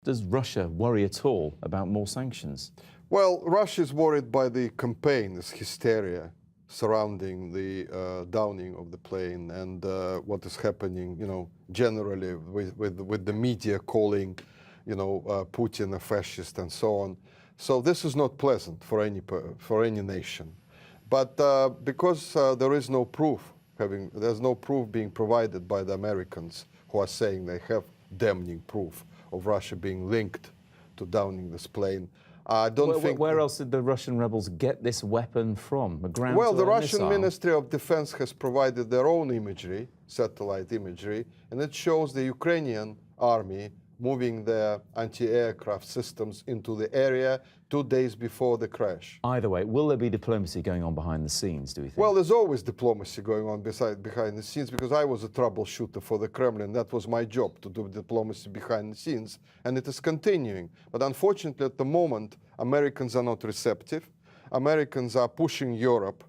Does Russia worry at all about more sanctions? Well, Russia is worried by the campaign, this hysteria surrounding the downing of the plane and what is happening, generally with the media calling, Putin a fascist and so on. So this is not pleasant for any nation. But because there is no proof, there's no proof being provided by the Americans, who are saying they have damning proof of Russia being linked to downing this plane. I don't think. Where else did the Russian rebels get this weapon from? A ground Well, the Russian missile? Ministry of Defense has provided their own imagery, satellite imagery, and it shows the Ukrainian army moving their anti-aircraft systems into the area 2 days before the crash. Either way, will there be diplomacy going on behind the scenes, do we think? Well, there's always diplomacy going on behind the scenes, because I was a troubleshooter for the Kremlin. That was my job, to do diplomacy behind the scenes, and it is continuing. But unfortunately, at the moment, Americans are not receptive. Americans are pushing Europe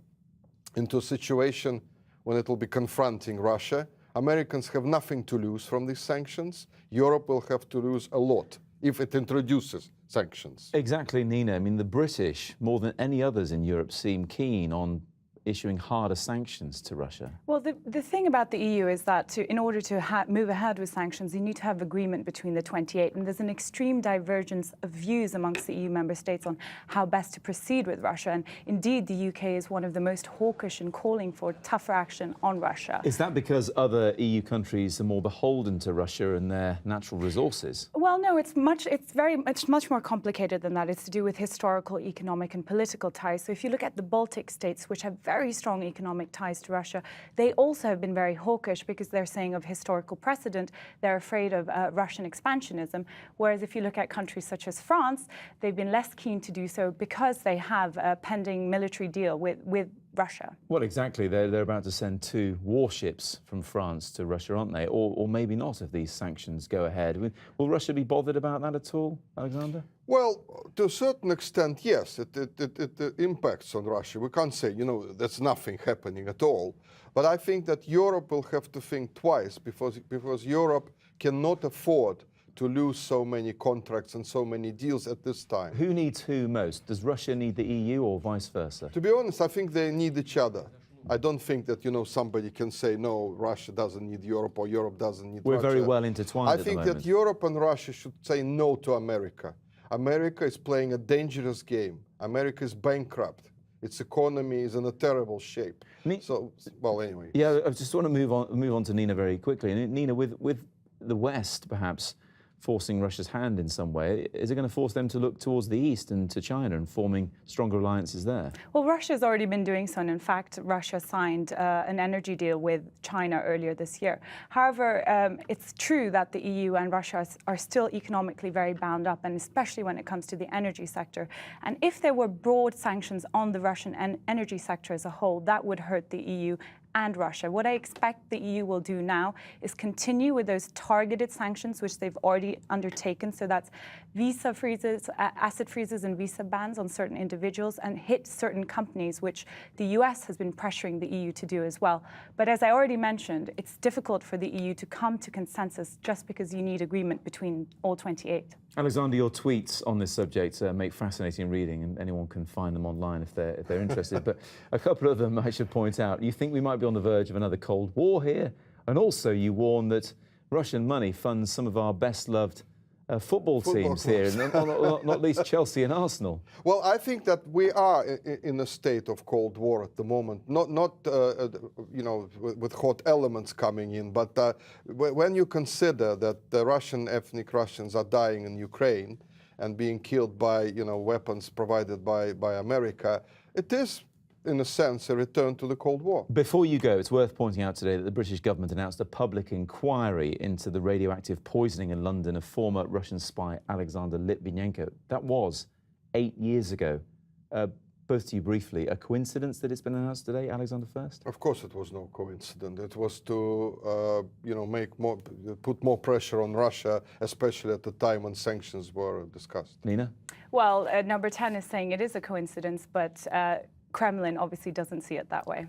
into a situation when it will be confronting Russia. Americans have nothing to lose from these sanctions. Europe will have to lose a lot if it introduces sanctions. Exactly, Nina. I mean, the British, more than any others in Europe, seem keen on issuing harder sanctions to Russia. Well, the thing about the EU is that in order to move ahead with sanctions, you need to have agreement between the 28. And there's an extreme divergence of views amongst the EU member states on how best to proceed with Russia. And indeed, the UK is one of the most hawkish in calling for tougher action on Russia. Is that because other EU countries are more beholden to Russia and their natural resources? Well, no, it's much more complicated than that. It's to do with historical, economic and political ties. So if you look at the Baltic states, which have very strong economic ties to Russia, they also have been very hawkish because they're saying of historical precedent, they're afraid of Russian expansionism. Whereas if you look at countries such as France, they've been less keen to do so because they have a pending military deal with Russia. Well, exactly. They're about to send 2 warships from France to Russia, aren't they? Or maybe not if these sanctions go ahead. Will Russia be bothered about that at all, Alexander? Well, to a certain extent, yes, it impacts on Russia. We can't say, there's nothing happening at all. But I think that Europe will have to think twice because Europe cannot afford to lose so many contracts and so many deals at this time. Who needs who most? Does Russia need the EU or vice versa? To be honest, I think they need each other. I don't think that, somebody can say, no, Russia doesn't need Europe or Europe doesn't need Russia. We're very well intertwined I at the think moment. that Europe and Russia should say no to America. America is playing a dangerous game. America is bankrupt. Its economy is in a terrible shape. Well, anyway. Yeah, I just want to move on to Nina very quickly. And Nina, with the West perhaps forcing Russia's hand in some way, is it going to force them to look towards the East and to China and forming stronger alliances there? Well, Russia's already been doing so, and in fact, Russia signed an energy deal with China earlier this year. However, it's true that the EU and Russia are still economically very bound up, and especially when it comes to the energy sector. And if there were broad sanctions on the Russian energy sector as a whole, that would hurt the EU and Russia. What I expect the EU will do now is continue with those targeted sanctions, which they've already undertaken. So that's visa freezes, asset freezes and visa bans on certain individuals, and hit certain companies, which the US has been pressuring the EU to do as well. But as I already mentioned, it's difficult for the EU to come to consensus just because you need agreement between all 28. Alexander, your tweets on this subject make fascinating reading, and anyone can find them online if they're interested. But a couple of them I should point out. You think we might be on the verge of another Cold War here, and also you warn that Russian money funds some of our best-loved football teams here, not least Chelsea and Arsenal. Well, I think that we are in a state of Cold War at the moment, not with hot elements coming in, but when you consider that the ethnic Russians are dying in Ukraine and being killed by weapons provided by America, it is, in a sense, a return to the Cold War. Before you go, it's worth pointing out today that the British government announced a public inquiry into the radioactive poisoning in London of former Russian spy Alexander Litvinenko. That was 8 years ago. Both to you briefly, a coincidence that it's been announced today, Alexander first? Of course it was no coincidence. It was to put more pressure on Russia, especially at the time when sanctions were discussed. Nina? Well, number 10 is saying it is a coincidence, but Kremlin obviously doesn't see it that way.